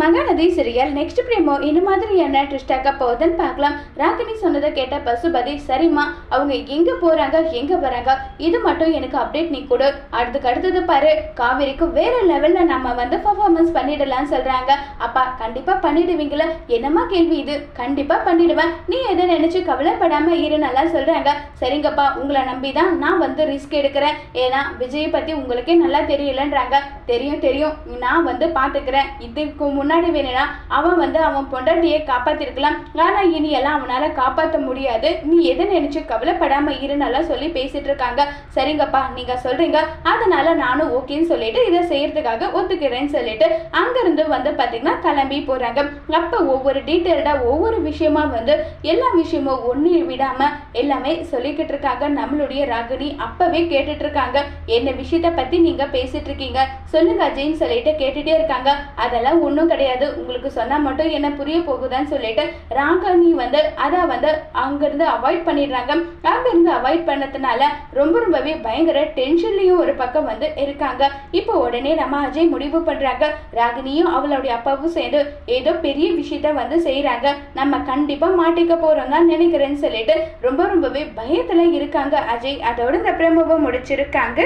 Mahanadi serial next பிரேமோ இந்த மாதிரியான ட்விஸ்டாக்க போகுதுன்னு பார்க்கலாம். ராகினி சொன்னதை கேட்ட பசுபதி, சரிம்மா அவங்க எங்க போறாங்க எங்க வராங்க இது மட்டும் எனக்கு அப்டேட் நீ கொடு. அடுத்தது பாரு, காவேரிக்கு வேற லெவல்ல நம்ம பர்ஃபார்மன்ஸ் பண்ணிடலாம்னு சொல்றாங்க. அப்பா கண்டிப்பா பண்ணிடுவீங்களா? என்னம்மா கேள்வி இது? கண்டிப்பா பண்ணிடுவேன், நீ எதை நினைச்சு கவலைப்படாம இரு நல்லா சொல்றாங்க. சரிங்கப்பா, உங்களை நம்பிதான் நான் ரிஸ்க் எடுக்கிறேன். ஏன்னா விஜயை பத்தி உங்களுக்கே நல்லா தெரியலன்றாங்க. தெரியும் நான் பாத்துக்கிறேன். இதுக்கு முன்னாடி வேணும்னா அவன் அவன் பொண்டாட்டியை காப்பாத்திருக்கலாம். ஆனா இனி எல்லாம் அவனால காப்பாற்ற முடியாது. நீ எதை நினைச்சு கவலைப்படாம இருன்னெல்லாம் சொல்லி பேசிட்டு இருக்காங்க. சரிங்கப்பா நீங்க சொல்றீங்க, அதனால நானும் ஓகேன்னு சொல்லிட்டு இதை செய்யறதுக்காக ஒத்துக்கிறேன்னு சொல்லிட்டு அங்கிருந்து பாத்தீங்கன்னா கிளம்பி போறாங்க. அப்ப ஒவ்வொரு டீட்டெயில்டா ஒவ்வொரு விஷயமா எல்லா விஷயமும் ஒண்ணு விடாம எல்லாமே சொல்லிக்கிட்டு இருக்காங்க. நம்மளுடைய ராகினி அப்பவே கேட்டுட்டு இருக்காங்க. என்ன விஷயத்த பத்தி நீங்க பேசிட்டு இருக்கீங்க சொல்லுங்க அஜய்ன்னு சொல்லிட்டு கேட்டுட்டே இருக்காங்க. அதெல்லாம் ஒண்ணும் கிடையாது, உங்களுக்கு சொன்னா மட்டும் என்ன புரிய போகுதான்னு சொல்லிட்டு ராகினி அதை அங்கிருந்து அவாய்ட் பண்ணிடுறாங்க. அங்கிருந்து அவாய்ட் பண்ணதுனால ரொம்பவே பயங்கர டென்ஷன்லயும் ஒரு பக்கம் இருக்காங்க. இப்போ உடனே நம்ம அஜய் முடிவு பண்றாங்க, ராகினியும் அவளுடைய அப்பாவும் சேர்ந்து ஏதோ பெரிய விஷயத்த செய்யறாங்க, நம்ம கண்டிப்பா மாட்டிக்க போறோங்க நினைக்கிறேன்னு சொல்லிட்டு ரொம்பவே பயத்துல இருக்காங்க அஜய். அதோட இந்த பிரமோவை முடிச்சிருக்காங்க.